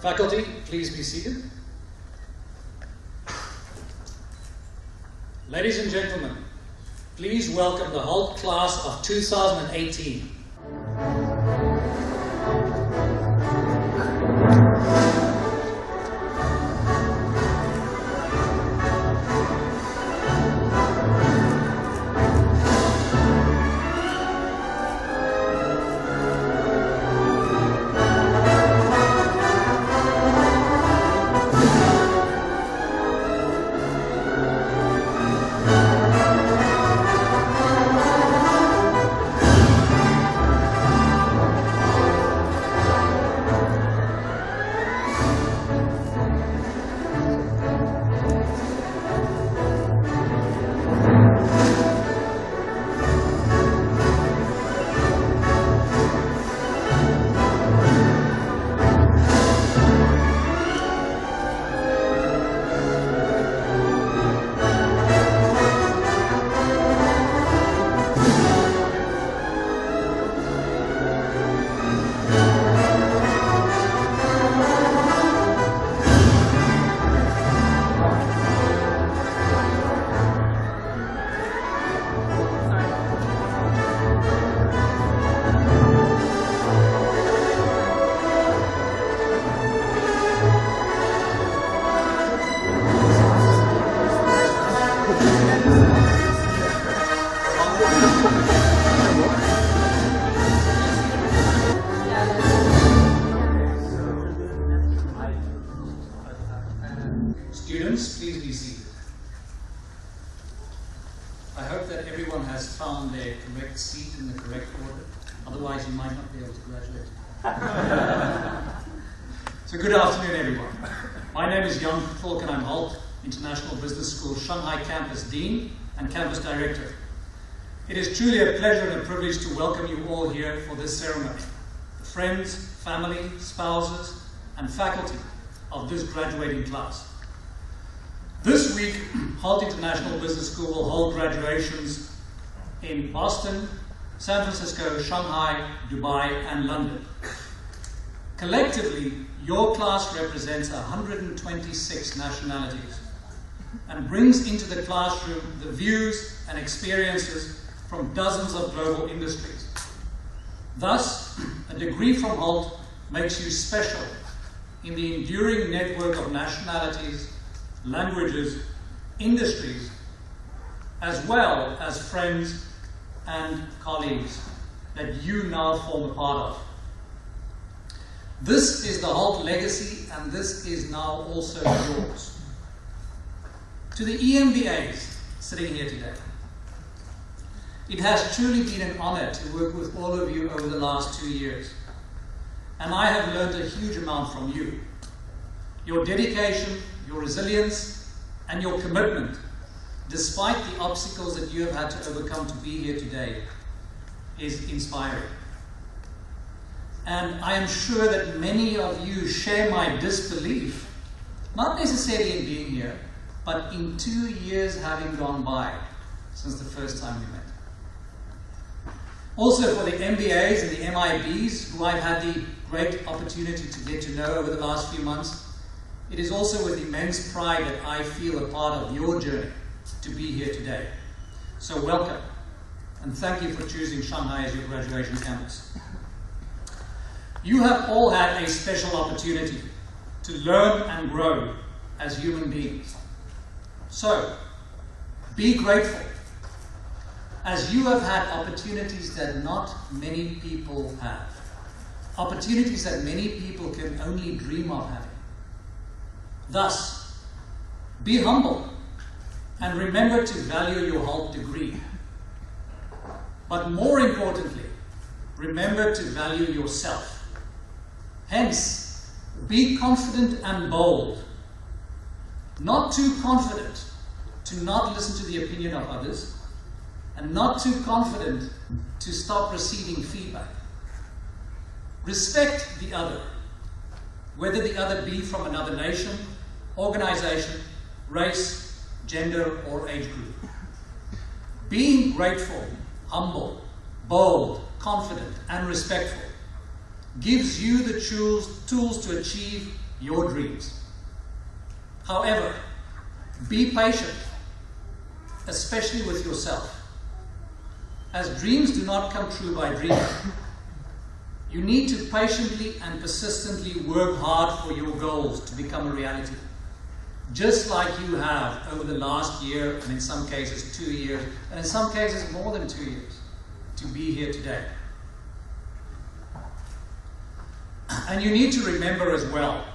Faculty, please be seated. Ladies and gentlemen, please welcome the Hult class of 2018. Students, please be seated. I hope that everyone has found their correct seat in the correct order. Otherwise, you might not be able to graduate. So good afternoon, everyone. My name is Jan Volk and I'm Hult International Business School Shanghai Campus Dean and Campus Director. It is truly a pleasure and a privilege to welcome you all here for this ceremony. The friends, family, spouses, and faculty of this graduating class. This week, Hult International Business School will hold graduations in Boston, San Francisco, Shanghai, Dubai, and London. Collectively, your class represents 126 nationalities and brings into the classroom the views and experiences from dozens of global industries. Thus, a degree from Hult makes you special in the enduring network of nationalities, languages, industries, as well as friends and colleagues that you now form a part of. This is the Hult legacy, and this is now also yours. To the EMBAs sitting here today, it has truly been an honor to work with all of you over the last 2 years. And I have learned a huge amount from you. Your dedication, your resilience, and your commitment, despite the obstacles that you have had to overcome to be here today, is inspiring. And I am sure that many of you share my disbelief, not necessarily in being here, but in 2 years having gone by since the first time we met. Also for the MBAs and the MIBs, who I've had the great opportunity to get to know over the last few months, it is also with immense pride that I feel a part of your journey to be here today. So welcome, and thank you for choosing Shanghai as your graduation campus. You have all had a special opportunity to learn and grow as human beings. So, be grateful, as you have had opportunities that not many people have. Opportunities that many people can only dream of having. Thus, be humble and remember to value your Hult degree. But more importantly, remember to value yourself. Hence, be confident and bold. Not too confident to not listen to the opinion of others, and not too confident to stop receiving feedback. Respect the other, whether the other be from another nation, organization, race, gender, or age group. Being grateful, humble, bold, confident, and respectful gives you the tools to achieve your dreams. However, be patient, especially with yourself, as dreams do not come true by dreaming. You need to patiently and persistently work hard for your goals to become a reality, just like you have over the last year, and in some cases 2 years, and in some cases more than 2 years, to be here today. And you need to remember as well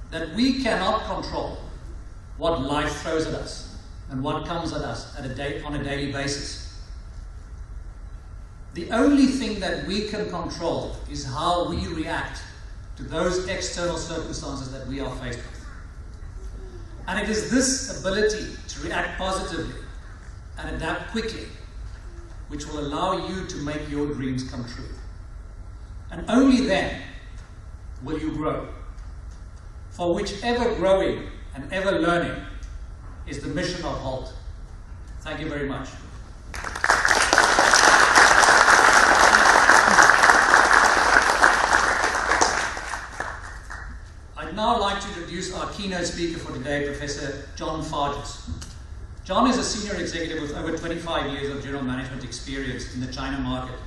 that we cannot control what life throws at us and what comes at us on a daily basis. The only thing that we can control is how we react to those external circumstances that we are faced with. And it is this ability to react positively and adapt quickly which will allow you to make your dreams come true. And only then will you grow. For whichever growing and ever learning is the mission of Hult. Thank you very much. I'd now like to introduce our keynote speaker for today, Professor John Farges. John is a senior executive with over 25 years of general management experience in the China market.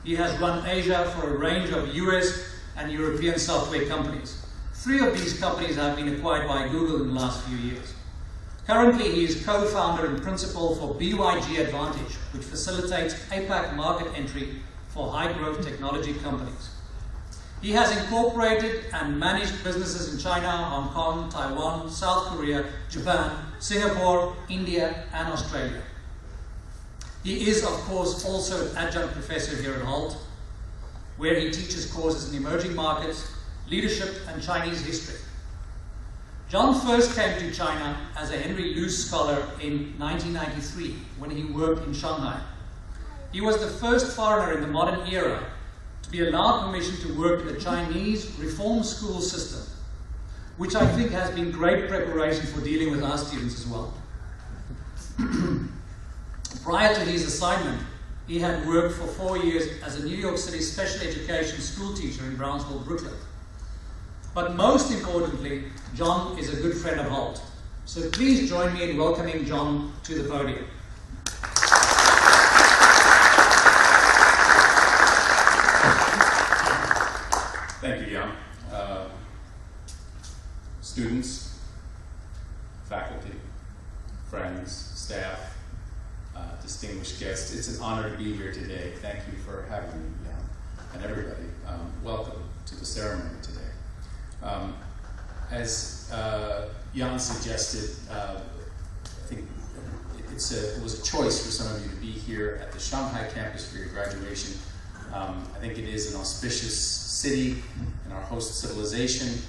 He has run Asia for a range of US and European software companies. 3 of these companies have been acquired by Google in the last few years. Currently, he is co-founder and principal for BYG Advantage, which facilitates APAC market entry for high-growth technology companies. He has incorporated and managed businesses in China, Hong Kong, Taiwan, South Korea, Japan, Singapore, India, and Australia. He is, of course, also an adjunct professor here at Hult, where he teaches courses in emerging markets, leadership, and Chinese history. John first came to China as a Henry Luce Scholar in 1993 when he worked in Shanghai. He was the first foreigner in the modern era to be allowed permission to work in the Chinese reform school system, which I think has been great preparation for dealing with our students as well. Prior to his assignment, he had worked for 4 years as a New York City special education school teacher in Brownsville, Brooklyn. But most importantly, John is a good friend of Hult. So please join me in welcoming John to the podium. Thank you, Jan. Students, faculty, friends, staff, distinguished guests, it's an honor to be here today. Thank you for having me, Jan, and everybody. Welcome to the the ceremony today. As Jan suggested, I think it was a choice for some of you to be here at the Shanghai campus for your graduation. I think it is an auspicious city in our host civilization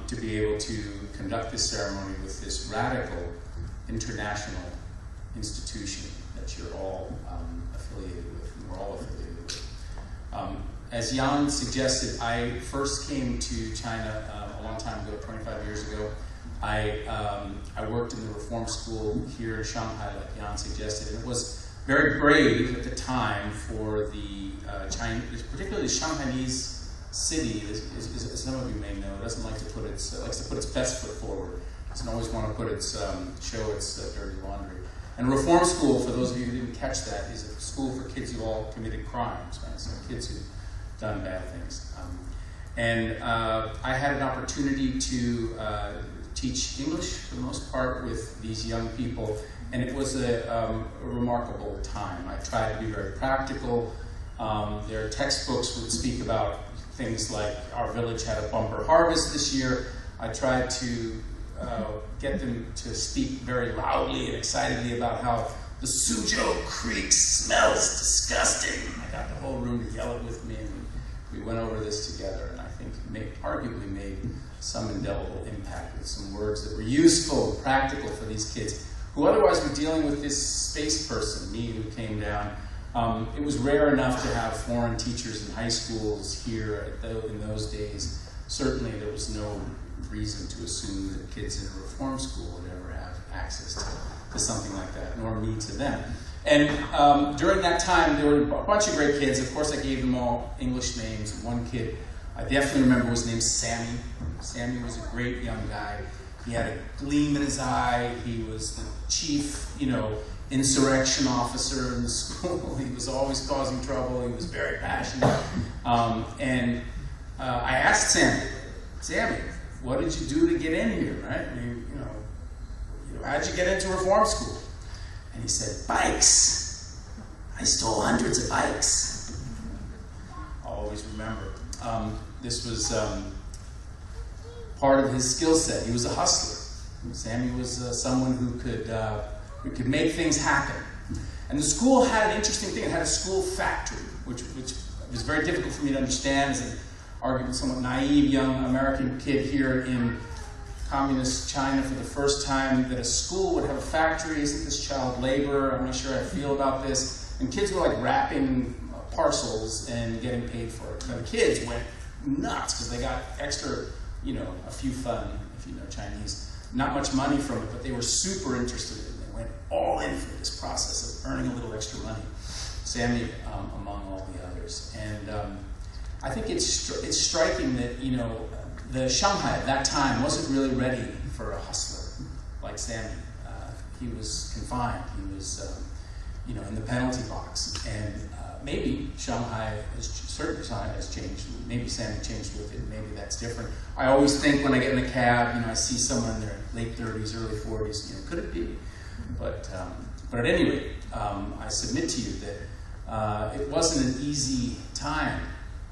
to be able to conduct this ceremony with this radical international institution that you're all affiliated with, and we're all affiliated with. As Jan suggested, I first came to China a long time ago, 25 years ago. I worked in the reform school here in Shanghai, like Jan suggested, and it was very brave at the time for the Chinese, particularly the Shanghainese city, as some of you may know, doesn't like to put likes to put its best foot forward. Doesn't always want to put show its dirty laundry. And a reform school, for those of you who didn't catch that, is a school for kids who all committed crimes, right? So kids who've done bad things. I had an opportunity to teach English for the most part with these young people, and it was a remarkable time. I tried to be very practical. Their textbooks would speak about things like our village had a bumper harvest this year. I tried to get them to speak very loudly and excitedly about how the Suzhou Creek smells disgusting. I got the whole room to yell it with me, and we went over this together, and I think arguably made some indelible impact with some words that were useful and practical for these kids who otherwise were dealing with this space person, me, who came down. It was rare enough to have foreign teachers in high schools here in those days. Certainly there was no reason to assume that kids in a reform school would ever have access to something like that, nor me to them. And during that time, there were a bunch of great kids. Of course, I gave them all English names. One kid I definitely remember was named Sammy. Sammy was a great young guy. He had a gleam in his eye. He was the chief, insurrection officer in the school. He was always causing trouble. He was very passionate. I asked Sammy, what did you do to get in here, right? How'd you get into reform school? And he said, bikes. I stole hundreds of bikes. I'll always remember. This was part of his skill set. He was a hustler. Sammy was someone who could make things happen. And the school had an interesting thing. It had a school factory, which was very difficult for me to understand as an arguably somewhat naive young American kid here in communist China for the first time, that a school would have a factory. Isn't this child labor? I'm not sure how I feel about this. And kids were like wrapping parcels and getting paid for it. And the kids went nuts because they got extra, a few fun, if you know Chinese, not much money from it, but they were super interested in it. They went all in for this process of earning a little extra money. Sammy among all the others. And I think it's striking that, the Shanghai at that time wasn't really ready for a hustler like Sammy. He was confined. He was, in the penalty box. And maybe Shanghai has changed. Maybe Sammy changed with it. Maybe that's different. I always think when I get in a cab, I see someone in their late 30s, early 40s. Could it be? But at any rate, I submit to you that it wasn't an easy time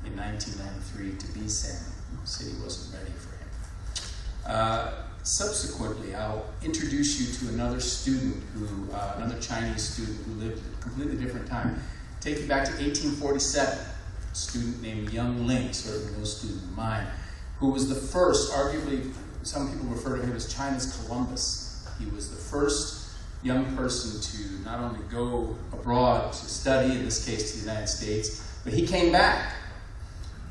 in 1993 to be Sammy. The city wasn't ready for him. Subsequently, I'll introduce you to another student another Chinese student who lived at a completely different time. Take you back to 1847, a student named Young Ling, sort of no student of mine, who was the first, arguably, some people refer to him as China's Columbus. He was the first young person to not only go abroad to study, in this case to the United States, but he came back.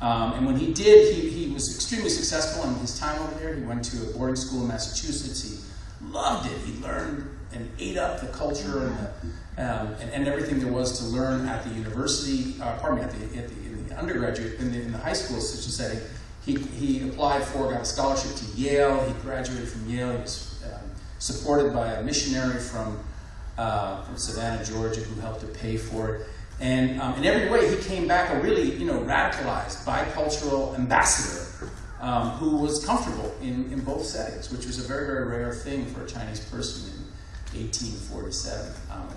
And when he did, he was extremely successful in his time over there. He went to a boarding school in Massachusetts. He loved it. He learned and ate up the culture and everything there was to learn at the university. In the undergraduate, in the high school such a setting. He applied got a scholarship to Yale. He graduated from Yale. He was supported by a missionary from Savannah, Georgia, who helped to pay for it. And in every way, he came back a really, radicalized, bicultural ambassador who was comfortable in both settings, which was a very, very rare thing for a Chinese person in 1847,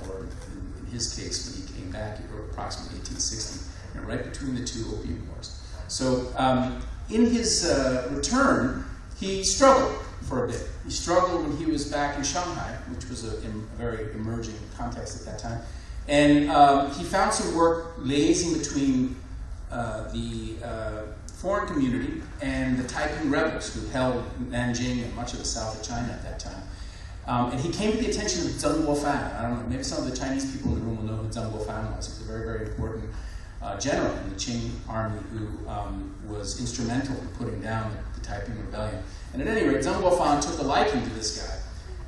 or in his case, when he came back, or approximately 1860, right between the two opium wars. So in his return, he struggled for a bit. He struggled when he was back in Shanghai, which was a very emerging context at that time. And he found some work liaising between the foreign community and the Taiping rebels who held Nanjing and much of the south of China at that time. And he came to the attention of Zheng Guofan. I don't know, maybe some of the Chinese people in the room will know who Zheng Guofan was. He was a very, very important general in the Qing army who was instrumental in putting down the Taiping rebellion. And at any rate, Zheng Guofan took a liking to this guy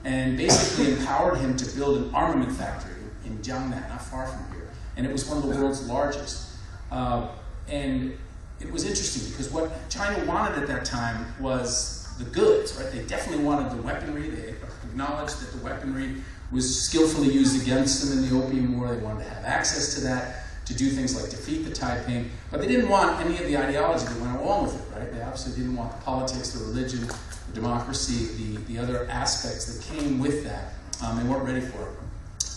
and basically empowered him to build an armament factory in Jiangnan, not far from here. And it was one of the world's largest. And it was interesting because what China wanted at that time was the goods, right? They definitely wanted the weaponry. They acknowledged that the weaponry was skillfully used against them in the Opium War. They wanted to have access to that, to do things like defeat the Taiping. But they didn't want any of the ideology that went along with it, right? They obviously didn't want the politics, the religion, the democracy, the other aspects that came with that. They weren't ready for it.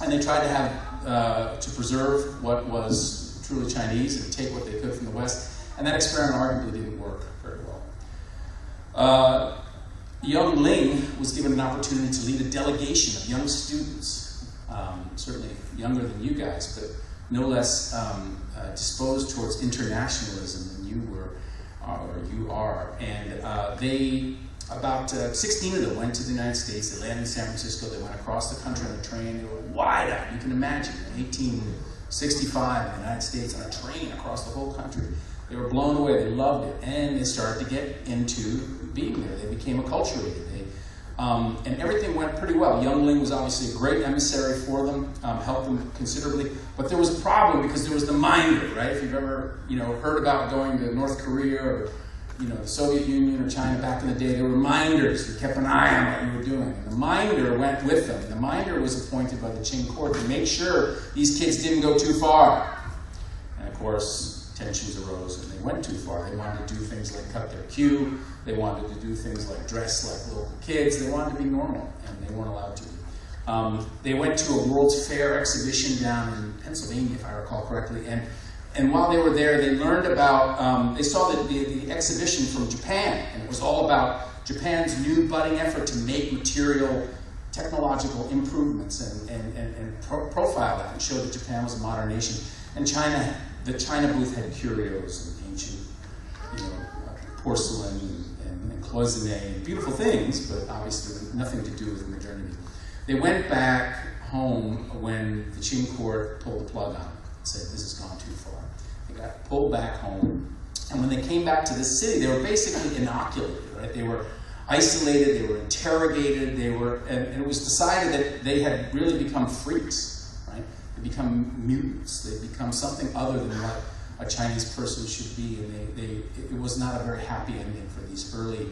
And they tried to have, to preserve what was truly Chinese and take what they could from the West. And that experiment arguably didn't work very well. Young Ling was given an opportunity to lead a delegation of young students, certainly younger than you guys, but no less disposed towards internationalism than you were, or you are. And about 16 of them went to the United States. They landed in San Francisco. They went across the country on a train. They were wide-eyed. You can imagine, in 1865 in the United States on a train across the whole country. They were blown away. They loved it. And they started to get into being there. They became acculturated. And everything went pretty well. Young Ling was obviously a great emissary for them, helped them considerably. But there was a problem because there was the minder, right? If you've ever heard about going to North Korea or the Soviet Union or China back in the day, there were minders who kept an eye on what you were doing. And the minder went with them. The minder was appointed by the Qing court to make sure these kids didn't go too far. And of course, tensions arose and they went too far. They wanted to do things like cut their queue. They wanted to do things like dress like local kids. They wanted to be normal, and they weren't allowed to. They went to a World's Fair exhibition down in Pennsylvania, if I recall correctly, and while they were there, they learned about, they saw the exhibition from Japan, and it was all about Japan's new budding effort to make material technological improvements and profile that and show that Japan was a modern nation. And the China booth had curios and ancient, porcelain and cloisonne and beautiful things, but obviously nothing to do with modernity. They went back home when the Qing court pulled the plug on it and said, this has gone too far. They got pulled back home. And when they came back to the city, they were basically inoculated, right? They were isolated, they were interrogated, and it was decided that they had really become freaks, right? They become mutants. They become something other than what a Chinese person should be, and it was not a very happy ending for these early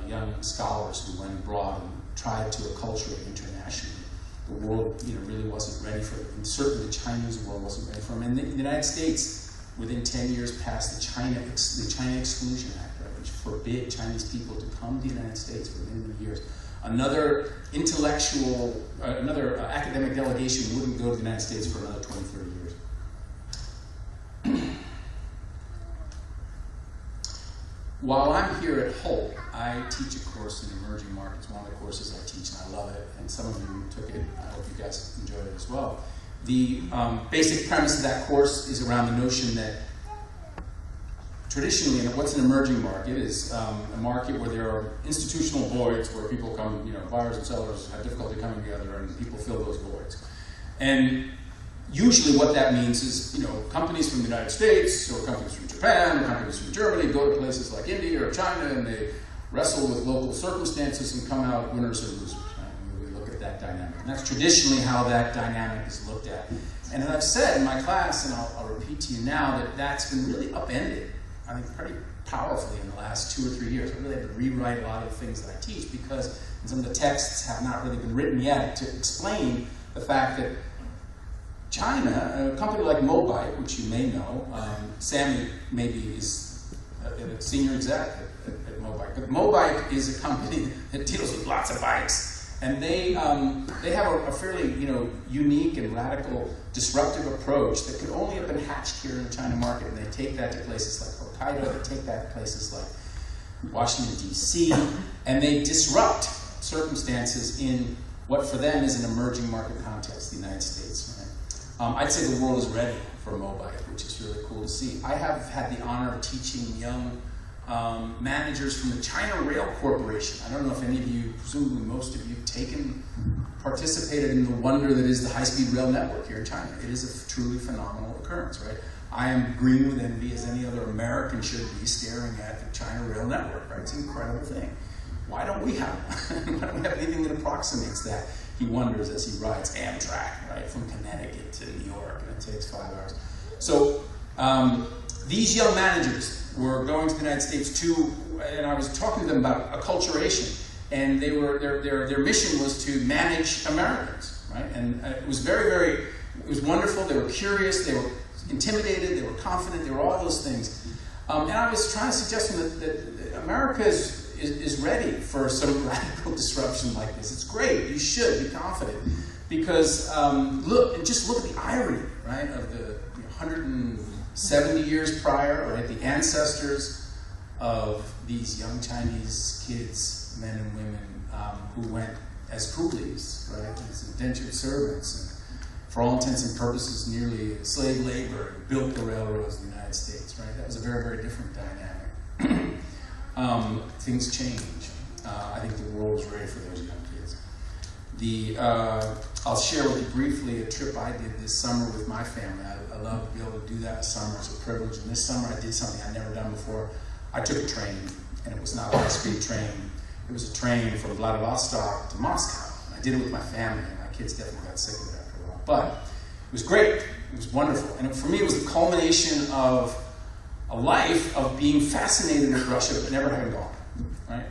young scholars who went abroad and tried to acculturate internationally. The world, really wasn't ready for it, and certainly the Chinese world wasn't ready for them. And the United States, within 10 years, passed the China Exclusion Act, right, which forbid Chinese people to come to the United States for many, many years. Another academic delegation wouldn't go to the United States for another 20, 30 years. While I'm here at Hult, I teach a course in emerging markets, one of the courses I teach, and I love it, and some of you took it. I hope you guys enjoyed it as well. The basic premise of that course is around the notion that traditionally, what's an emerging market is a market where there are institutional voids where people come, buyers and sellers have difficulty coming together and people fill those voids. And usually what that means is, companies from the United States or companies from Japan or companies from Germany go to places like India or China and they wrestle with local circumstances and come out winners or losers. Right? And we look at that dynamic. And that's traditionally how that dynamic is looked at. And as I've said in my class, and I'll repeat to you now, that's been really upended, I think, pretty powerfully in the last 2 or 3 years. I really had to rewrite a lot of the things that I teach because some of the texts have not really been written yet to explain the fact that China, a company like Mobike, which you may know, Sammy maybe is a senior exec at Mobike, but Mobike is a company that deals with lots of bikes, and they have a fairly unique and radical disruptive approach that could only have been hatched here in the China market, and they take that to places like Al-Qaeda. They take that to places like Washington, D.C., and they disrupt circumstances in what for them is an emerging market context, the United States. Right? I'd say the world is ready for mobile, which is really cool to see. I have had the honor of teaching young managers from the China Rail Corporation. I don't know if any of you, presumably most of you, participated in the wonder that is the high-speed rail network here in China. It is a truly phenomenal occurrence, right? I am green with envy, as any other American should be, staring at the China Rail Network, right? It's an incredible thing. Why don't we have one? Why don't we have anything that approximates that? He wonders as he rides Amtrak, right, from Connecticut to New York, and it takes 5 hours. So these young managers were going to the United States too, and I was talking to them about acculturation, and they were their mission was to manage Americans, right? And it was it was wonderful. They were curious, they were intimidated, they were confident, they were all those things. And I was trying to suggest to them that America is ready for some radical disruption like this. It's great. You should be confident because look at the irony, right, of the 170 years prior, right, the ancestors of these young Chinese kids, men and women, who went as coolies, right, as indentured servants, and for all intents and purposes, nearly slave labor, and built the railroads in the United States, right? That was a very, very different dynamic. Things change. I think the world is ready for those young kids. I'll share with you briefly a trip I did this summer with my family. I love to be able to do that this summer. It's a privilege. And this summer I did something I'd never done before. I took a train, and it was not a high-speed train. It was a train from Vladivostok to Moscow. And I did it with my family, and my kids definitely got sick of it after a while. But it was great. It was wonderful. And for me, it was the culmination of a life of being fascinated with Russia, but never having gone, right?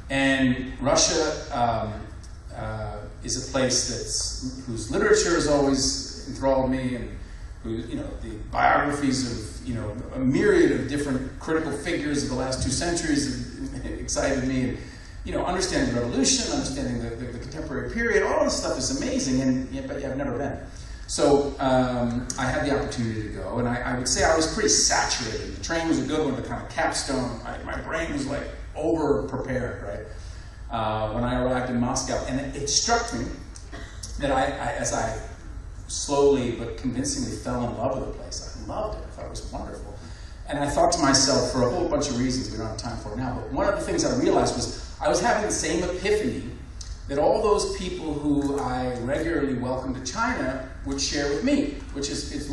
And Russia is a place whose literature has always enthralled me, and the biographies of a myriad of different critical figures of the last 2 centuries have excited me, and understanding the revolution, understanding the contemporary period, all this stuff is amazing, but I've never been. So I had the opportunity to go, and I would say I was pretty saturated. The train was a good one, the kind of capstone. My brain was like over-prepared, right, when I arrived in Moscow. And it struck me that as I slowly but convincingly fell in love with the place, I loved it. I thought it was wonderful. And I thought to myself, for a whole bunch of reasons we don't have time for it now, but one of the things I realized was I was having the same epiphany that all those people who I regularly welcome to China would share with me, which is, it's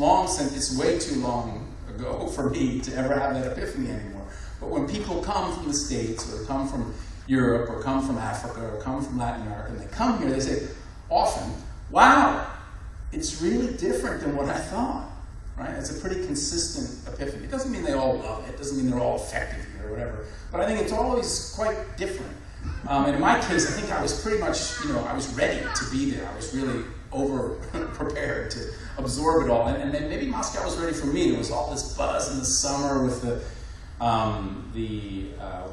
way too long ago for me to ever have that epiphany anymore. But when people come from the States, or come from Europe, or come from Africa, or come from Latin America, and they come here, they say often, wow, it's really different than what I thought, right? It's a pretty consistent epiphany. It doesn't mean they all love it, it doesn't mean they're all effective here or whatever, but I think it's always quite different. And in my case, I think I was pretty much, I was ready to be there. I was really over-prepared to absorb it all. And then maybe Moscow was ready for me. There was all this buzz in the summer with the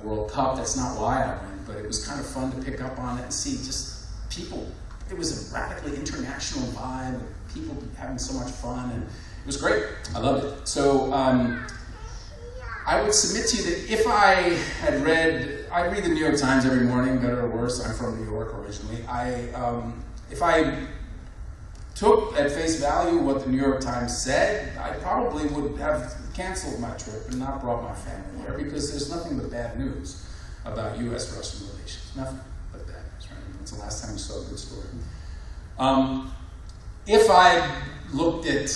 World Cup. That's not why I went, but it was kind of fun to pick up on it and see just people. It was a radically international vibe, and people having so much fun, and it was great. I loved it. So I would submit to you that if I had I read the New York Times every morning, better or worse. I'm from New York originally. If I took at face value what the New York Times said, I probably would have canceled my trip and not brought my family there, because there's nothing but bad news about U.S.-Russian relations. Nothing but bad news, right? When's the last time you saw a good story? If I looked at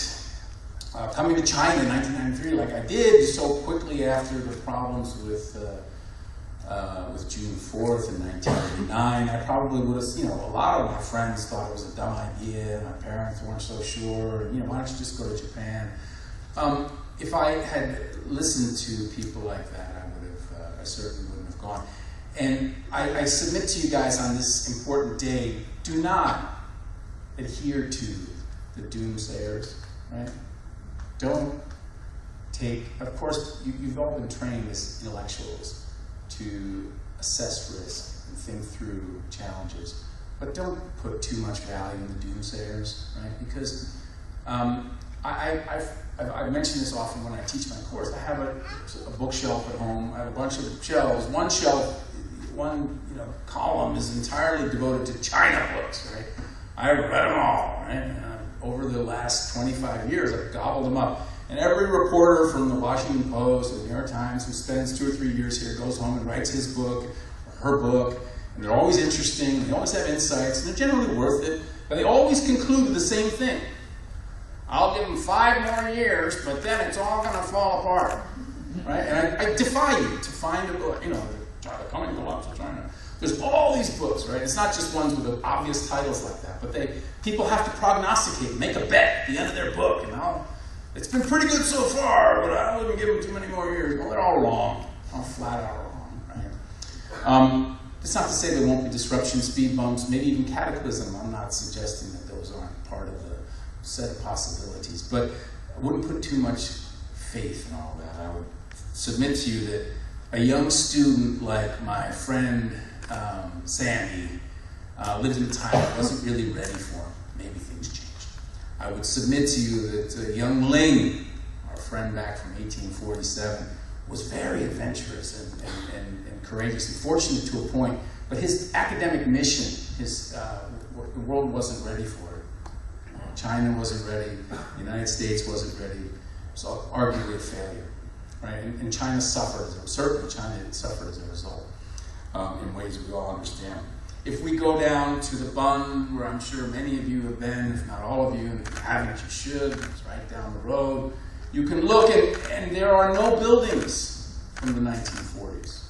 coming to China in 1993, like I did so quickly after the problems with June 4th in 1989, I probably would have, a lot of my friends thought it was a dumb idea, my parents weren't so sure, why don't you just go to Japan? If I had listened to people like that, I certainly wouldn't have gone. And I submit to you guys on this important day, do not adhere to the doomsayers, right? Don't take, of course, you've all been trained as intellectuals to assess risk and think through challenges, but don't put too much value in the doomsayers, right? Because I've mentioned this often when I teach my course. I have a bookshelf at home. I have a bunch of shelves. One shelf, one column is entirely devoted to China books, right? I've read them all, right? Over the last 25 years, I've gobbled them up. And every reporter from the Washington Post or the New York Times who spends 2 or 3 years here goes home and writes his book or her book. And they're always interesting. They always have insights. And they're generally worth it. But they always conclude with the same thing. I'll give them 5 more years, but then it's all going to fall apart. Right? And I defy you to find a book. The coming collapse of China. There's all these books, right? It's not just ones with obvious titles like that. But people have to prognosticate, make a bet at the end of their book. It's been pretty good so far, but I wouldn't give them too many more years. Well, they're all wrong. All flat out wrong, right? It's not to say there won't be disruption, speed bumps, maybe even cataclysm. I'm not suggesting that those aren't part of the set of possibilities. But I wouldn't put too much faith in all that. I would submit to you that a young student like my friend Sammy lived in a time that wasn't really ready for him. Maybe things changed. I would submit to you that young Ling, our friend back from 1847, was very adventurous and courageous and fortunate to a point, but his academic mission, the world wasn't ready for it. China wasn't ready, the United States wasn't ready. It was arguably a failure, right? And China suffered, certainly China suffered as a result in ways we all understand. If we go down to the Bund, where I'm sure many of you have been, if not all of you, and if you haven't, you should, it's right down the road. You can look and there are no buildings from the 1940s.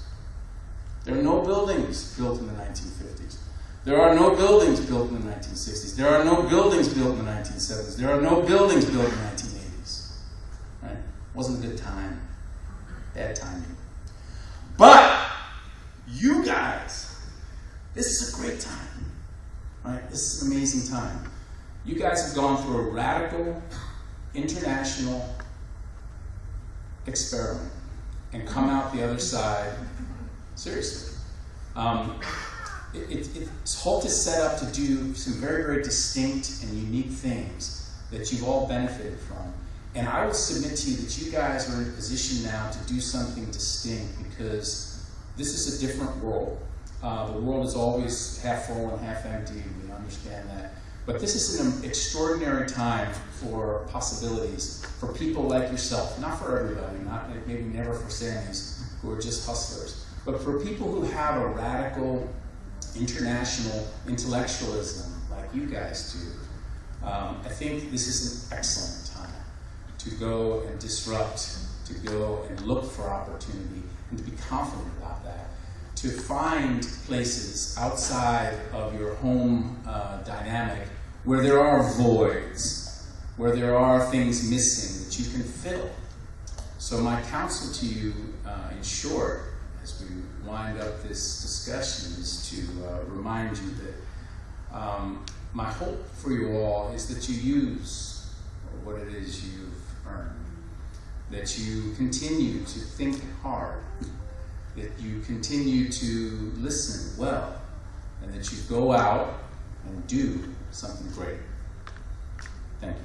There are no buildings built in the 1950s. There are no buildings built in the 1960s. There are no buildings built in the 1970s. There are no buildings built in the 1980s. Right? Wasn't a good time. Bad timing. But you guys, this is a great time. Right? This is an amazing time. You guys have gone through a radical, international experiment and come out the other side seriously. Hult is set up to do some very, very distinct and unique things that you've all benefited from. And I would submit to you that you guys are in a position now to do something distinct because this is a different world. The world is always half full and half empty, and we understand that. But this is an extraordinary time for possibilities for people like yourself. Not for everybody, not maybe never for Sammys who are just hustlers, but for people who have a radical international intellectualism like you guys do. I think this is an excellent time to go and disrupt, to go and look for opportunity, and to be confident about that. To find places outside of your home dynamic where there are voids, where there are things missing that you can fill. So my counsel to you, in short, as we wind up this discussion, is to remind you that my hope for you all is that you use what it is you've earned, that you continue to think hard, that you continue to listen well, and that you go out and do something great. Thank you.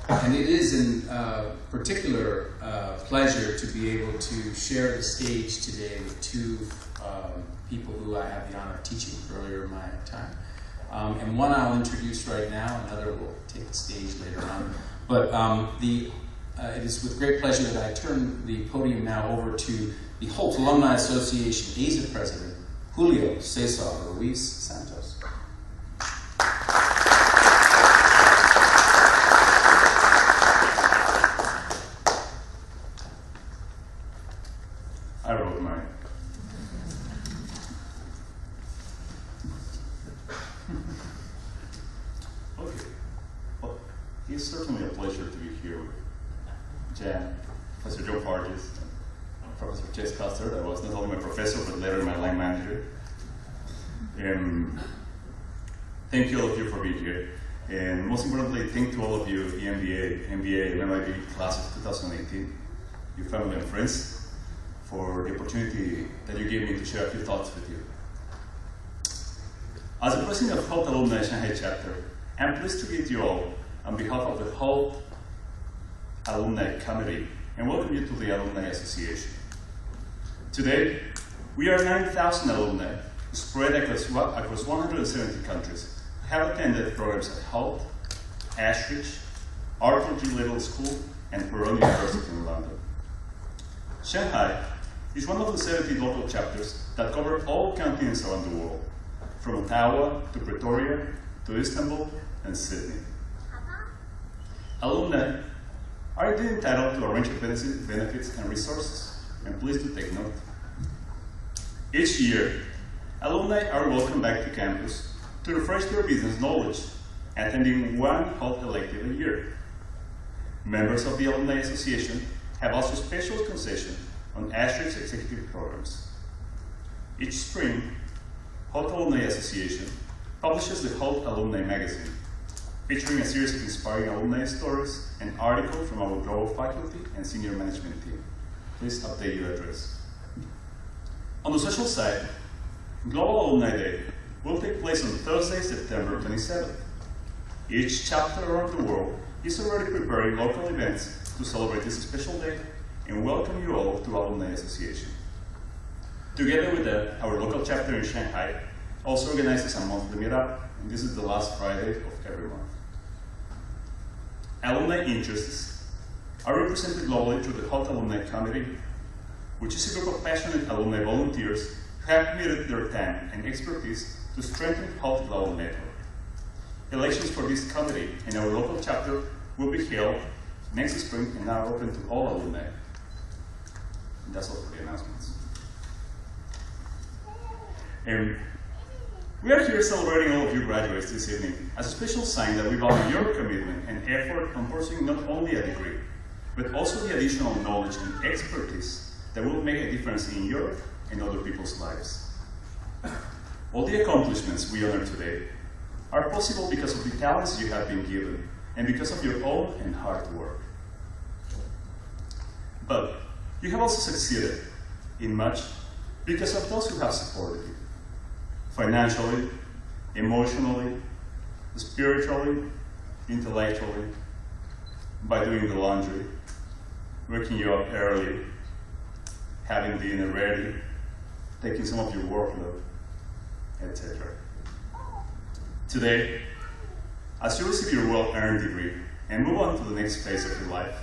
And it is in particular pleasure to be able to share the stage today with two people who I have the honor of teaching earlier in my time. And one I'll introduce right now, another will take the stage later on. But it is with great pleasure that I turn the podium now over to the Hult Alumni Association Asia President, Julio Cesar Ruiz Santos. I wrote mine. Okay. Well, it's certainly a pleasure to be here with Jan, Professor Joe Parges, and Professor Chess Custer, that was not only my professor, but later my line manager. Thank you all of you for being here. And most importantly, thank to all of you, MBA, and MIB class of 2018, your family and friends, for the opportunity that you gave me to share a few thoughts with you. As the president of Hult Alumni Shanghai chapter, I'm pleased to greet you all on behalf of the Hult Alumni Committee and welcome you to the Alumni Association. Today, we are 9,000 alumni spread across 170 countries who have attended programs at Hult, Ashridge, Arthur G. Little School, and Peron University in London. Shanghai is one of the 70 local chapters that cover all continents around the world, from Ottawa to Pretoria to Istanbul and Sydney. Alumni are indeed entitled to a range of benefits and resources, and please do take note. Each year, alumni are welcomed back to campus to refresh their business knowledge, attending one Hult elective a year. Members of the Alumni Association have also special concession on Ashridge's executive programs. Each spring, Hult Alumni Association publishes the Hult Alumni Magazine, featuring a series of inspiring alumni stories and articles from our global faculty and senior management team. Please update your address. On the social side, Global Alumni Day will take place on Thursday, September 27th. Each chapter around the world is already preparing local events to celebrate this special day and welcome you all to Alumni Association. Together with our local chapter in Shanghai, also organizes a monthly meetup, and this is the last Friday of every month. Alumni interests are represented globally through the Hult Alumni Committee, which is a group of passionate alumni volunteers who have committed their time and expertise to strengthen Hult's global network. Elections for this committee and our local chapter will be held next spring and are open to all alumni. And that's all for the announcements. We are here celebrating all of you graduates this evening as a special sign that we value your commitment and effort on pursuing not only a degree, but also the additional knowledge and expertise that will make a difference in your and other people's lives. All the accomplishments we honor today are possible because of the talents you have been given and because of your own and hard work. But you have also succeeded in much because of those who have supported you, financially, emotionally, spiritually, intellectually, by doing the laundry, waking you up early, having dinner ready, taking some of your workload, etc. Today, as you receive your well-earned degree and move on to the next phase of your life,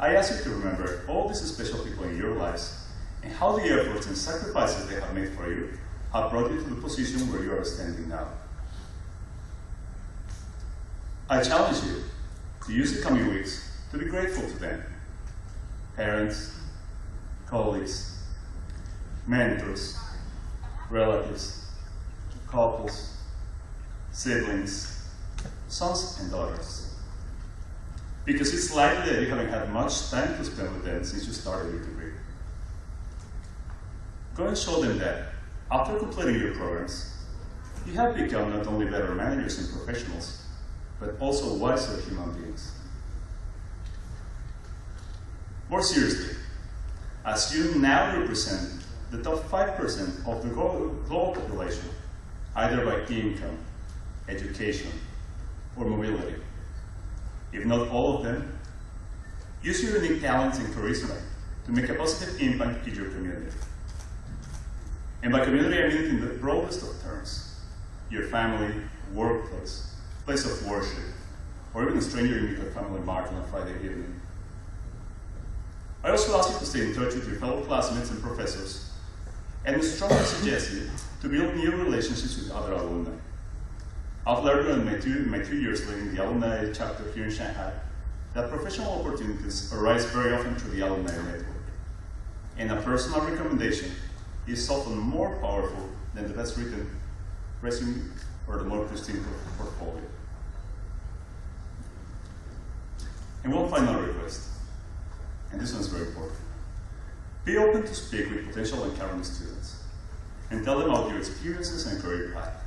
I ask you to remember all these special people in your lives and how the efforts and sacrifices they have made for you have brought you to the position where you are standing now. I challenge you to use the coming weeks to be grateful to them. Parents, colleagues, mentors, relatives, couples, siblings, sons and daughters. Because it's likely that you haven't had much time to spend with them since you started your degree. Go and show them that, after completing your programs, you have become not only better managers and professionals, but also wiser human beings. More seriously, as you now represent the top 5% of the global population, either by income, education, or mobility, if not all of them, use your unique talents and charisma to make a positive impact in your community. And by community, I mean in the broadest of terms: your family, workplace, place of worship, or even a stranger you meet at family market on a Friday evening. I also ask you to stay in touch with your fellow classmates and professors, and strongly suggest you to build new relationships with other alumni. I've learned in my 2 years leading the alumni chapter here in Shanghai that professional opportunities arise very often through the alumni network. And a personal recommendation is often more powerful than the best written resume or the more pristine portfolio. And one final request, and this one is very important. Be open to speak with potential and current students and tell them about your experiences and career path.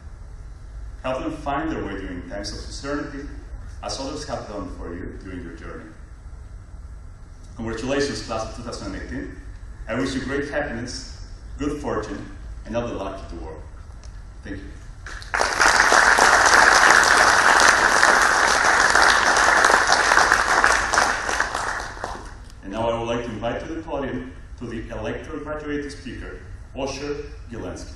Help them find their way during times of uncertainty, as others have done for you during your journey. Congratulations, class of 2018, I wish you great happiness, good fortune, and all the luck in the world. Thank you. And now I would like to invite to the podium to the electoral graduate speaker, Osher Gilensky.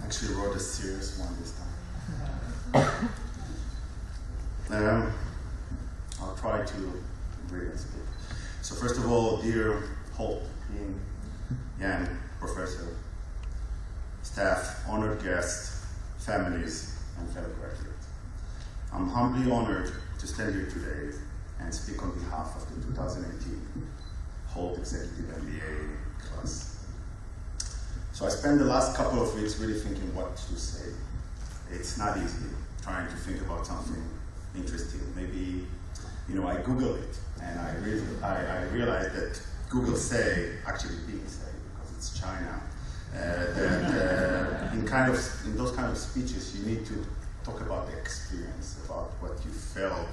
Actually wrote a serious one this time. I'll try to read it. So first of all, dear Hult, Dean, Yan, Professor, staff, honored guests, families, and fellow graduates. I'm humbly honored to stand here today and speak on behalf of the 2018 Hult Executive MBA class. So I spent the last couple of weeks really thinking what to say. It's not easy trying to think about something interesting. Maybe, I Googled it and I realized that Google say, actually Bing say, because it's China, that in those kind of speeches you need to talk about the experience, about what you felt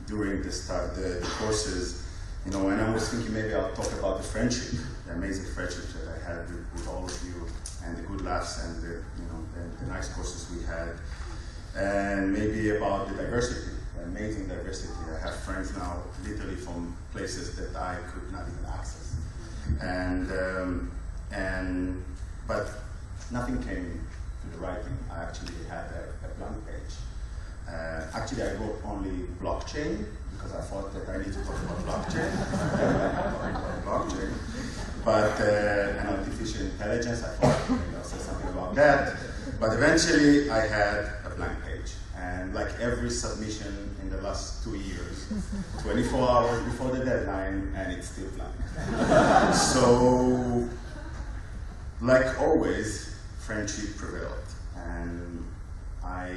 during the courses. And I was thinking maybe I'll talk about the friendship, the amazing friendship that I had with all of you, and the good laughs and the nice courses we had, and maybe about the diversity, the amazing diversity. I have friends now, literally from places that I could not even access, but nothing came to the writing. I actually had a blank page. Actually, I wrote only blockchain because I thought that I need to talk about blockchain. But and artificial intelligence, I thought I'll say something about that. But eventually, I had a blank page. And like every submission in the last 2 years, 24 hours before the deadline, and it's still blank. So, like always, friendship prevailed. And I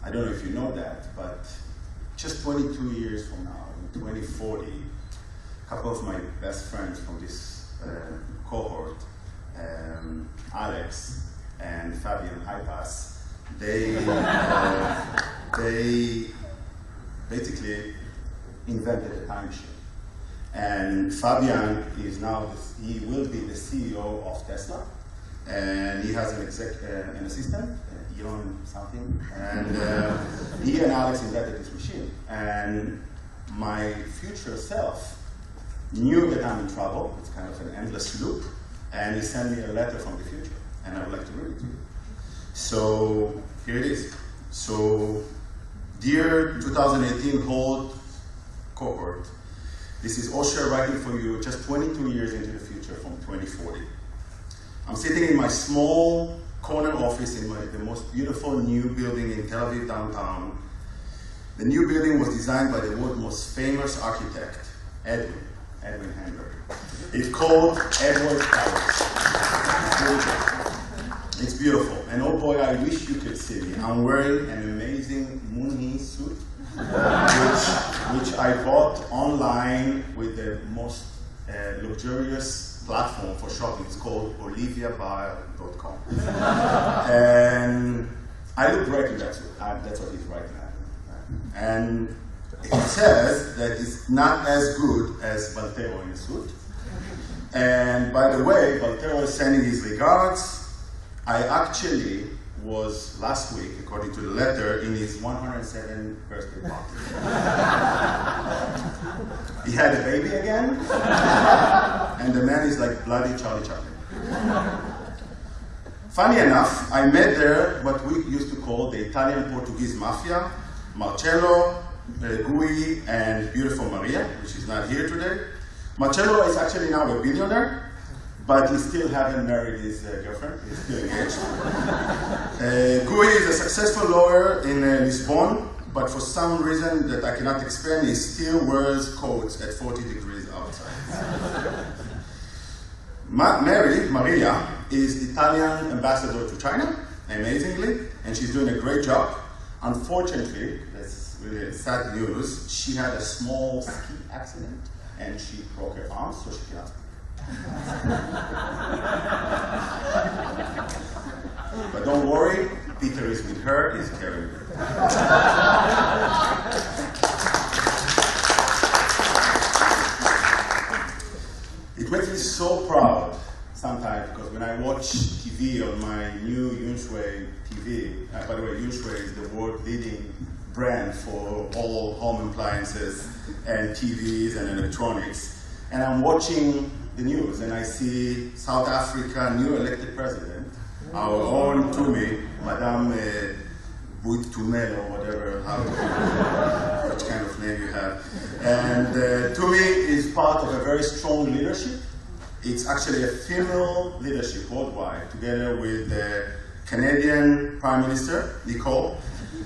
don't know if you know that, but just 22 years from now, in 2040, a couple of my best friends from this cohort, Alex and Fabian Hypas, they basically invented a time machine. And Fabian is now, he will be the CEO of Tesla, and he has an assistant, Elon something, and he and Alex invented this machine. And my future self knew that I'm in trouble. It's kind of an endless loop, and he sent me a letter from the future, and I would like to read it to you. So here it is. So, dear 2018 Hult cohort, this is Osher writing for you just 22 years into the future from 2040. I'm sitting in my small corner office in the most beautiful new building in Tel Aviv downtown. The new building was designed by the world's most famous architect, Edwin Handler. It's called Edward Towers. It's beautiful. And oh boy, I wish you could see me. I'm wearing an amazing Mooney suit, which I bought online with the most luxurious platform for shopping. It's called oliviabayer.com. And I look great in that suit. That's what he's writing at. And it says that it's not as good as Valtero in a suit. And by the way, Valtero is sending his regards. I actually was last week, according to the letter, in his 107th birthday party. He had a baby again, and the man is like bloody Charlie Chaplin. Funny enough, I met there what we used to call the Italian-Portuguese mafia, Marcello, Gui, and beautiful Maria, which is not here today. Marcello is actually now a billionaire, but he still hasn't married his girlfriend. He's still engaged. Gui is a successful lawyer in Lisbon, but for some reason that I cannot explain, he still wears coats at 40 degrees outside. Maria, is Italian ambassador to China, amazingly, and she's doing a great job. Unfortunately, that's really sad news, she had a small ski accident and she broke her arm, so she cannot speak. But don't worry, Peter is with her, he's carrying her. It makes me so proud sometimes because when I watch TV on my new Yunshui TV, by the way, Yunshui is the world leading brand for all home appliances and TVs and electronics, and I'm watching the news and I see South Africa new elected president, our own Tumi, Madame Buitumelo or whatever, which kind of name you have. And Tumi is part of a very strong leadership. It's actually a female leadership worldwide, together with the Canadian Prime Minister, Nicole.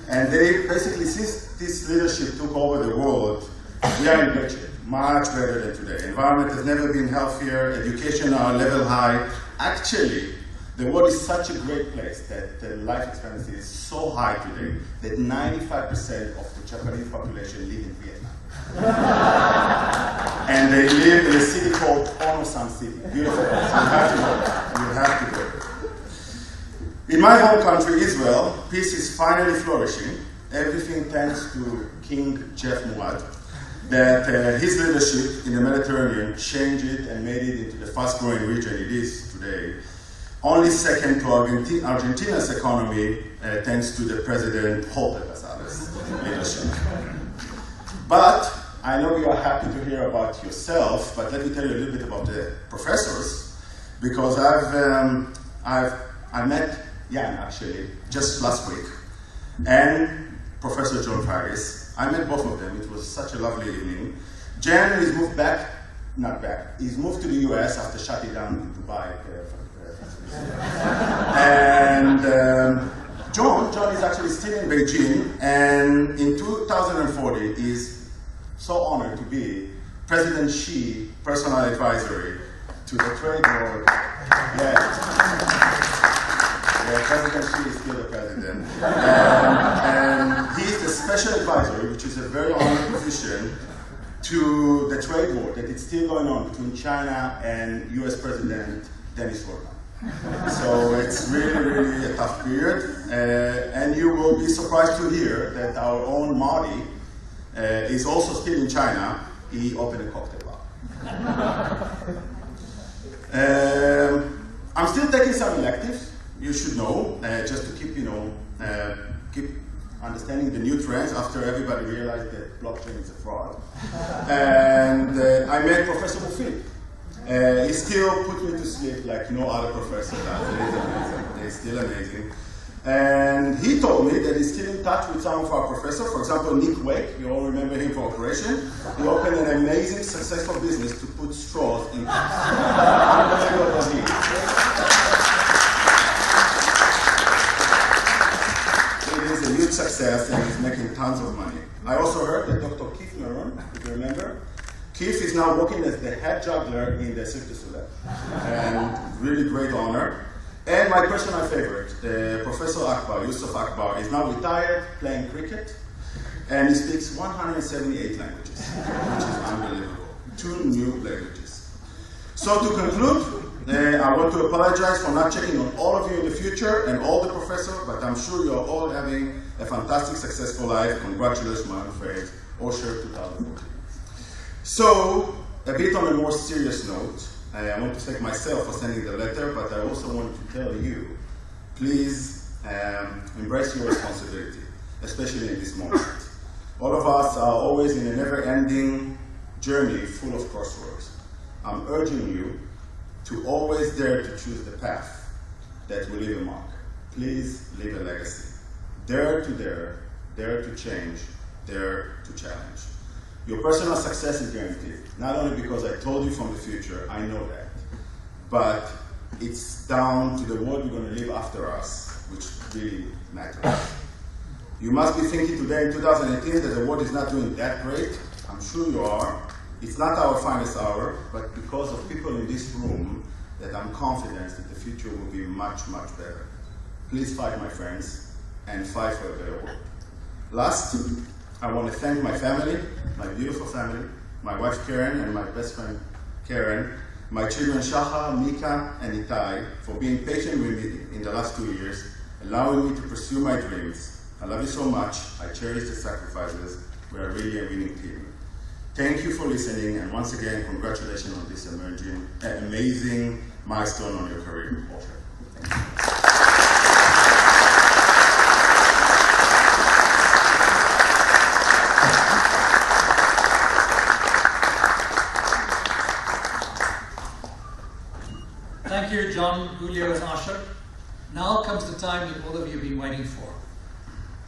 And they basically, since this leadership took over the world, we are in good shape, much better than today. Environment has never been healthier, education are level high. Actually, the world is such a great place that the life expectancy is so high today that 95% of the Japanese population live in Vietnam. And they live in a city called Onosan City. Beautiful place. You have to go. You have to go. In my home country, Israel, peace is finally flourishing. Everything thanks to King Jeff Muad, that his leadership in the Mediterranean changed it and made it into the fast-growing region it is today. Only second to Argentina's economy, thanks to the President Hult leadership. But I know you are happy to hear about yourself, but let me tell you a little bit about the professors, because I met Jan actually just last week, and Professor John Farris. I met both of them. It was such a lovely evening. Jan is moved back, not back. He's moved to the US after shutting down in Dubai. And John is actually still in Beijing, and in 2040 is so honored to be President Xi personal advisory to the trade world. Yeah, President Xi is still the president. And he is the special advisor, which is a very honored position, to the trade war that is still going on between China and US President Dennis Rodman. So it's really, really a tough period. And you will be surprised to hear that our own Marty is also still in China. He opened a cocktail bar. I'm still taking some electives. You should know, just to keep, keep understanding the new trends after everybody realized that blockchain is a fraud. And I met Professor Mufid. He still put me to sleep like no other professor does. He's still amazing. And he told me that he's still in touch with some of our professors. For example, Nick Wake, you all remember him for Operation. He opened an amazing, successful business to put straws in. Unbelievable. It is a huge success and he's making tons of money. I also heard that Dr. Keith Maron, if you remember, Keith is now working as the head juggler in the Cirque du Soleil. And really great honor. And my personal favorite, Professor Akbar, Yusuf Akbar, is now retired, playing cricket, and he speaks 178 languages, which is unbelievable. 2 new languages. So to conclude, I want to apologize for not checking on all of you in the future and all the professors, but I'm sure you're all having a fantastic, successful life. Congratulations, my friend, Osher 2014. So, a bit on a more serious note, I want to thank myself for sending the letter, but I also want to tell you, please embrace your responsibility, especially in this moment. All of us are always in a never-ending journey full of crossroads. I'm urging you to always dare to choose the path that will leave a mark. Please leave a legacy. Dare to change, dare to challenge. Your personal success is guaranteed, not only because I told you from the future, I know that, but it's down to the world you're going to live after us, which really matters. You must be thinking today in 2018 that the world is not doing that great. I'm sure you are. It's not our finest hour, but because of people in this room, that I'm confident that the future will be much, much better. Please fight, my friends, and fight for a better world. Last, I want to thank my family, my beautiful family, my wife Karen and my best friend Karen, my children Shaha, Mika, and Itai for being patient with me in the last 2 years, allowing me to pursue my dreams. I love you so much. I cherish the sacrifices. We are really a winning team. Thank you for listening, and once again, congratulations on this amazing milestone on your career. Thank you. Thank you, John, Julio, and Asher. Now comes the time that all of you have been waiting for.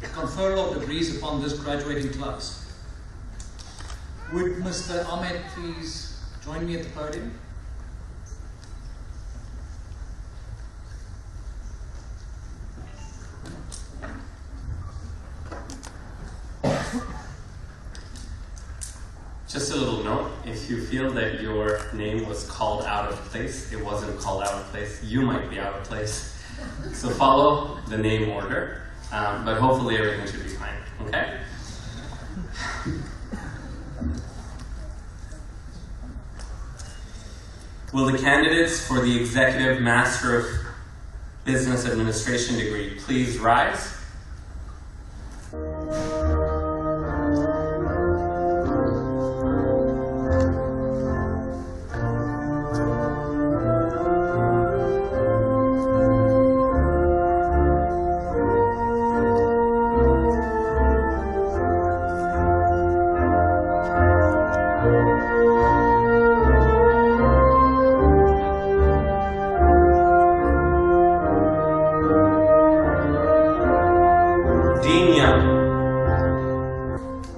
The conferral of degrees upon this graduating class. Would Mr. Ahmed please join me at the podium? Just a little note, if you feel that your name was called out of place, it wasn't called out of place, you might be out of place. So follow the name order, but hopefully everything should be fine, okay? Will the candidates for the Executive Master of Business Administration degree please rise?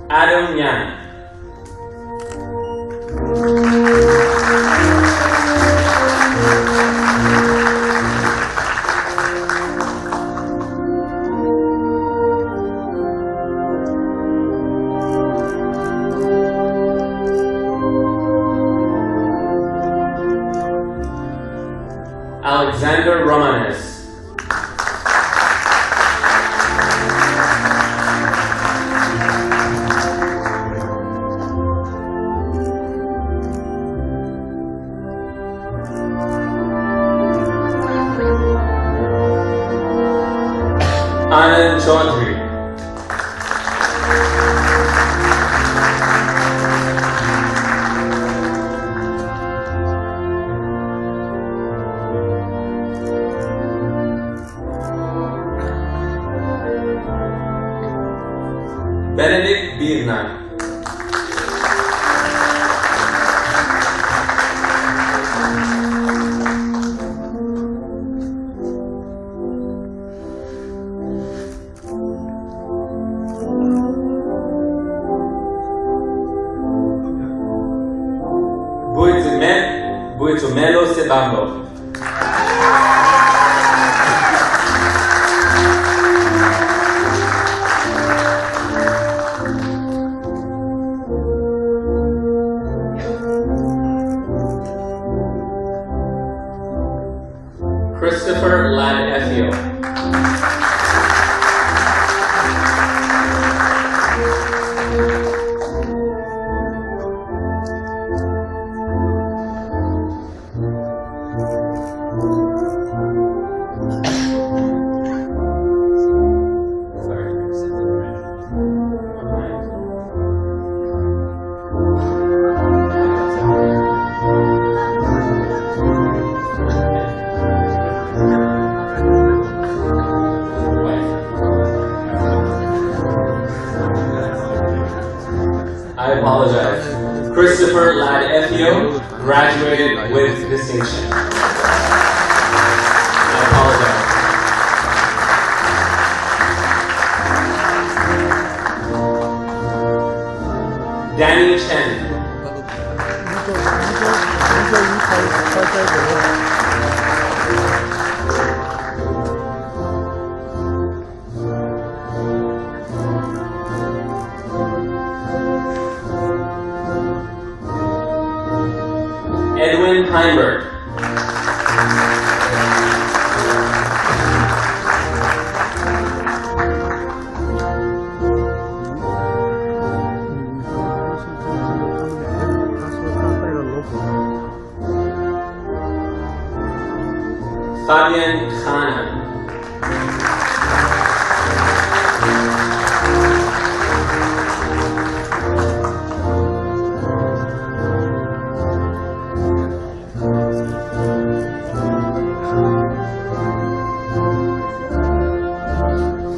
Adam Yang. Alexander Romanes. Anand Chaudhary. Benedict Birna. Buitumelo Sebambo. Christopher Ladefio. I apologize. Christopher Ladefio graduated with distinction. I apologize. Danny Chen. Edwin Heimberg.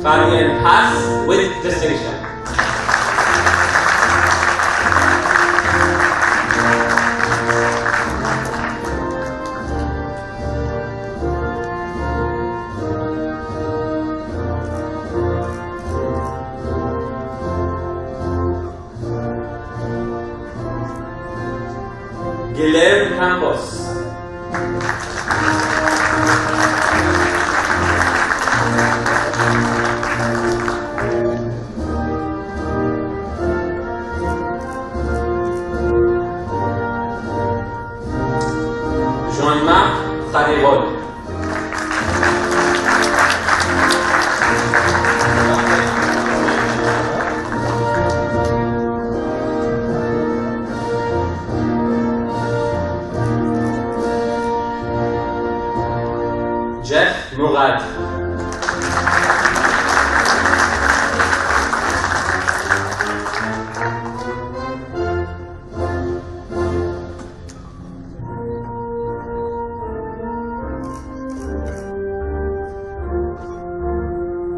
Fabian Haas with distinction. Guilherme Campos. Jean-Marc Faderol. Jeff Mourad.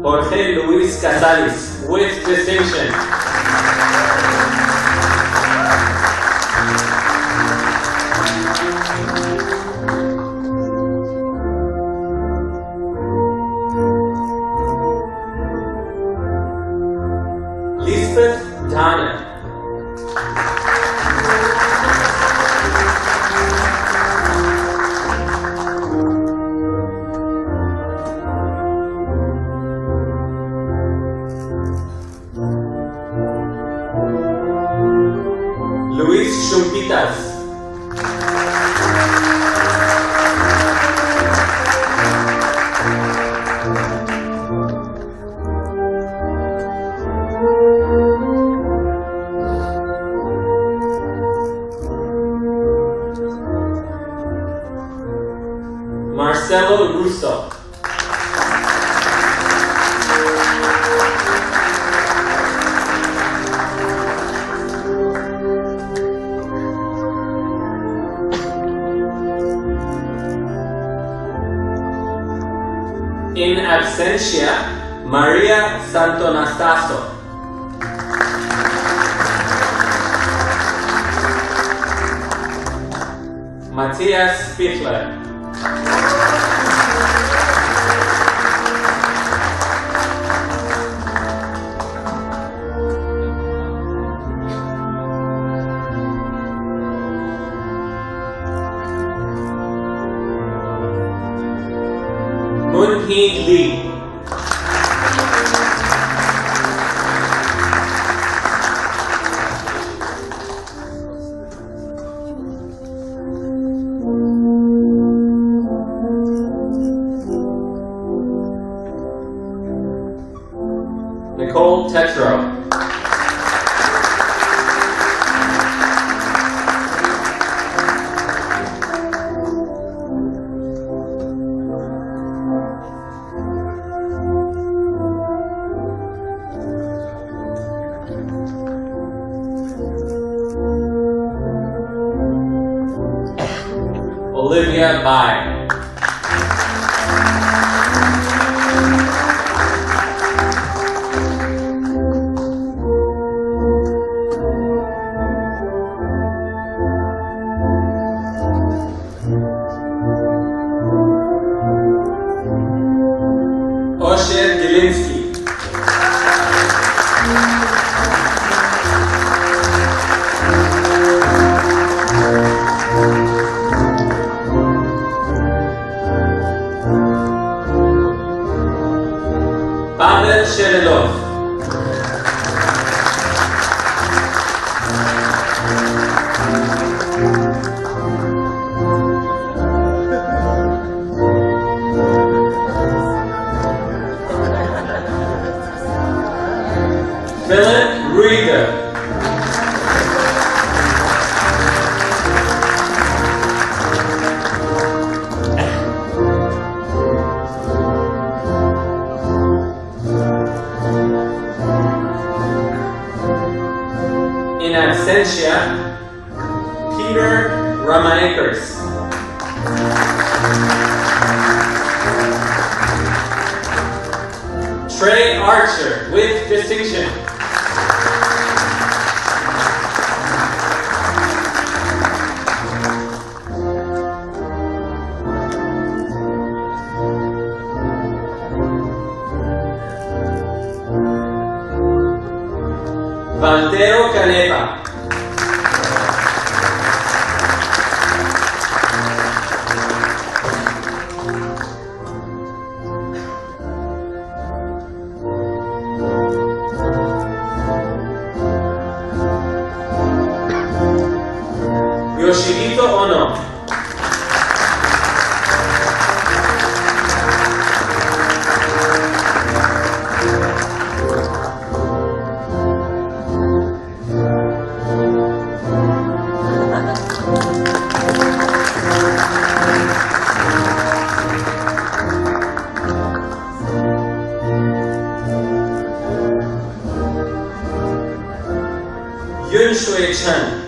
Jorge Luis Casales with distinction. Lisbeth Dana. Luis Chumpitas. Marcelo Russo. In absentia, Maria Santonastaso. Matthias Spittler. Moon-hee Lee. Nicole Tetro. Olivia Bai. Osher Gilinski. Pavel Sherelov. Philip Rieger. In absentia, Peter Ramaekers. Trey Archer with distinction. Valtero Canepa. Yoshihito Ono. Yun Shui Chen.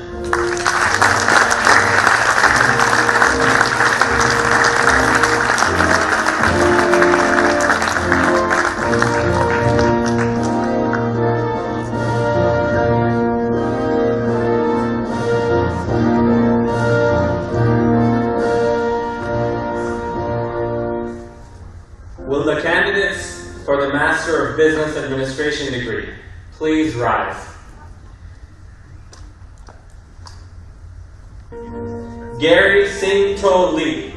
Will the candidates for the Master of Business Administration degree please rise? Gary Singh To Lee.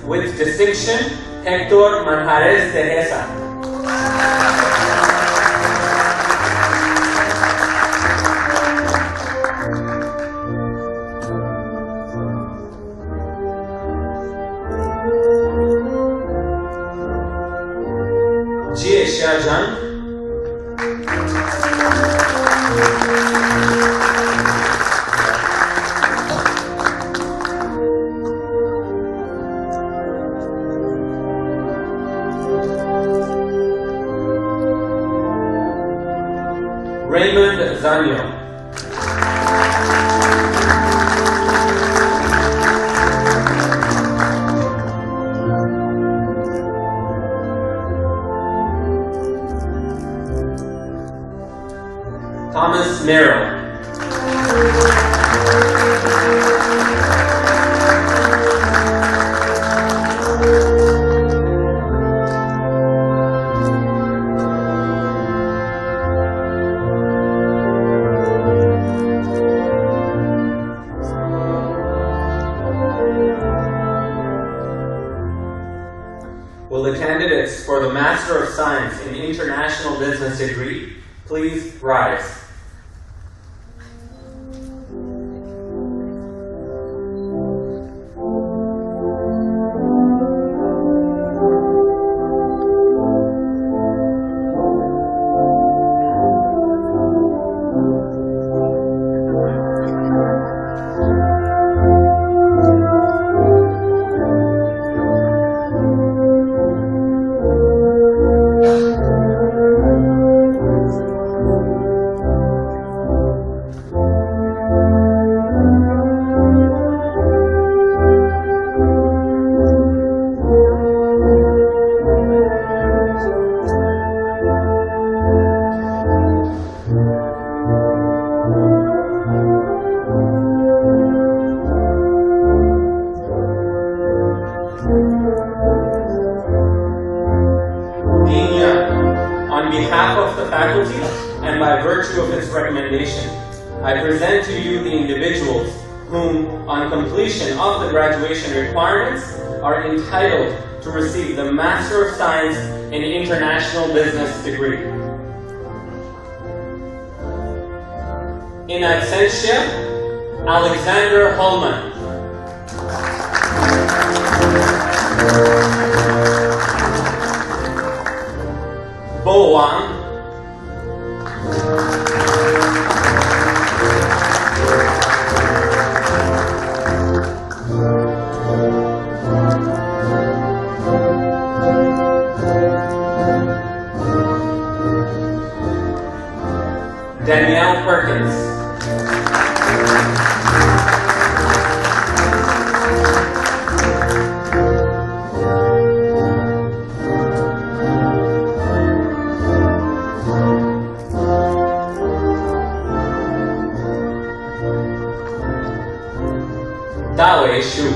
With distinction, Hector Manjares Teresa. Jie Xiaozhan. Raymond Zanyo. Thomas Merrill. Will the candidates for the Master of Science in International Business degree please rise? On behalf of the faculty, and by virtue of its recommendation, I present to you the individuals whom, on completion of the graduation requirements, are entitled to receive the Master of Science in International Business degree. In absentia, Alexander Holman. Bo Wang. Danielle Perkins. Dawei Shu.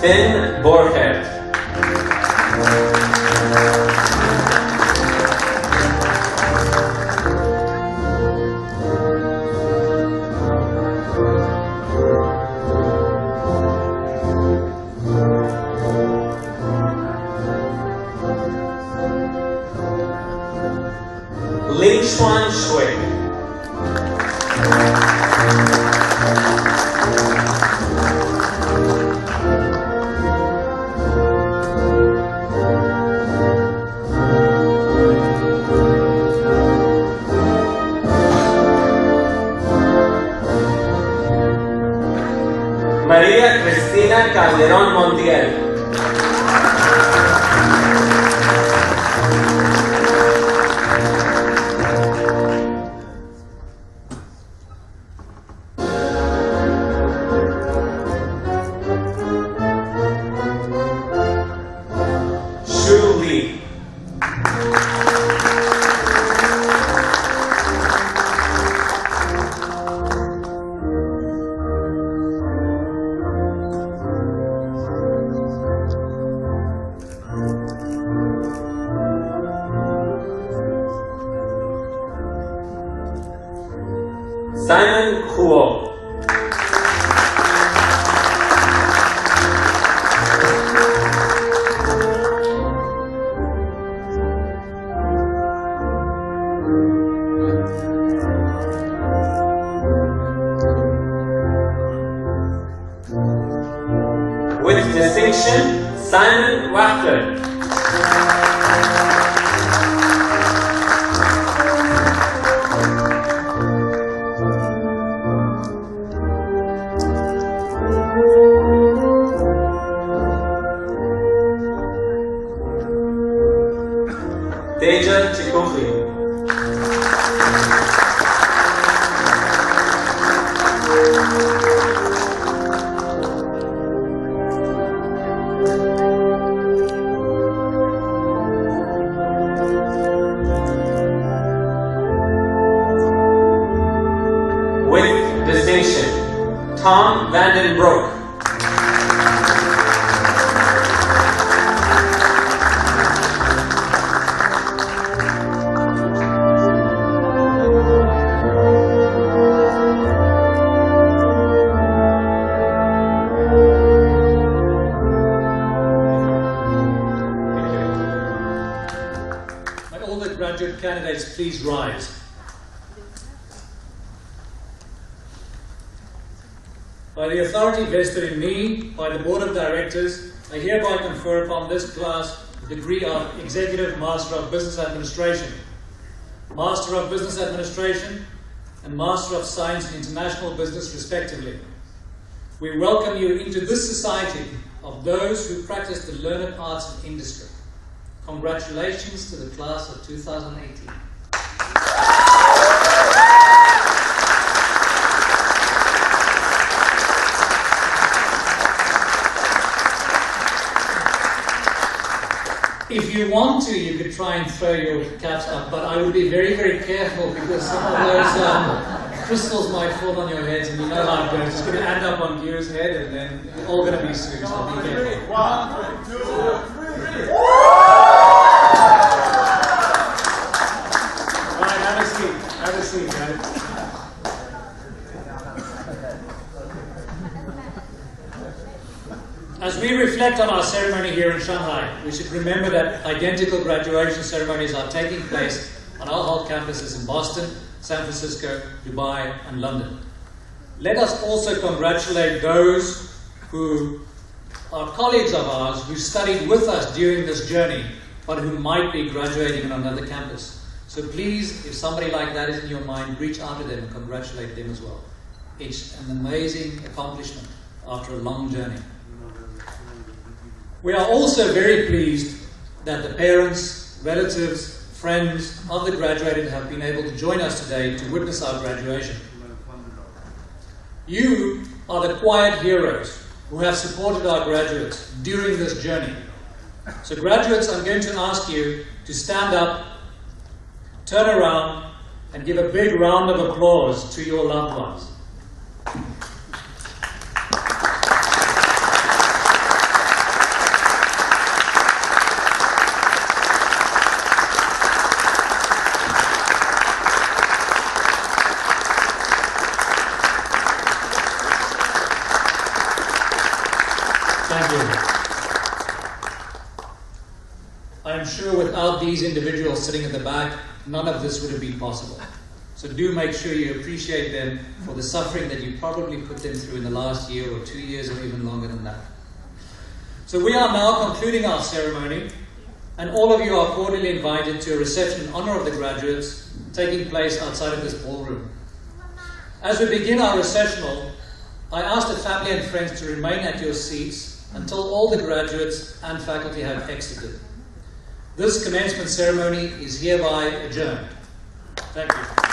Finn Borchert. Ling Xuan Shui. María Cristina Calderón Montiel. Shu Li. Simon Huo. With distinction, Simon Wachter. Deja Chikuchi. With distinction, Tom Vandenbroek. Might all the graduate candidates please rise. By the authority vested in me by the Board of Directors, I hereby confer upon this class the degree of Executive Master of Business Administration, Master of Business Administration, and Master of Science in International Business respectively. We welcome you into this society of those who practice the learned arts of industry. Congratulations to the class of 2018. If you want to, you could try and throw your caps up, but I would be very, very careful because some of those crystals might fall on your heads, and you know how it goes. It's going to end up on Guru's head, and then you're all going to be sued, so be careful. 1, 2, 3. Right, have a seat. Have a seat, guys. As we reflect on our ceremony here in Shanghai, we should remember that identical graduation ceremonies are taking place on our Hult campuses in Boston, San Francisco, Dubai, and London. Let us also congratulate those who are colleagues of ours who studied with us during this journey but who might be graduating on another campus. So please, if somebody like that is in your mind, reach out to them and congratulate them as well. It's an amazing accomplishment after a long journey. We are also very pleased that the parents, relatives, friends of the graduated have been able to join us today to witness our graduation. You are the quiet heroes who have supported our graduates during this journey. So graduates, I'm going to ask you to stand up, turn around, and give a big round of applause to your loved ones. Thank you. I'm sure without these individuals sitting at the back, none of this would have been possible. So do make sure you appreciate them for the suffering that you probably put them through in the last year or 2 years or even longer than that. So we are now concluding our ceremony, and all of you are cordially invited to a reception in honor of the graduates taking place outside of this ballroom. As we begin our recessional, I ask the family and friends to remain at your seats until all the graduates and faculty have exited. This commencement ceremony is hereby adjourned. Thank you.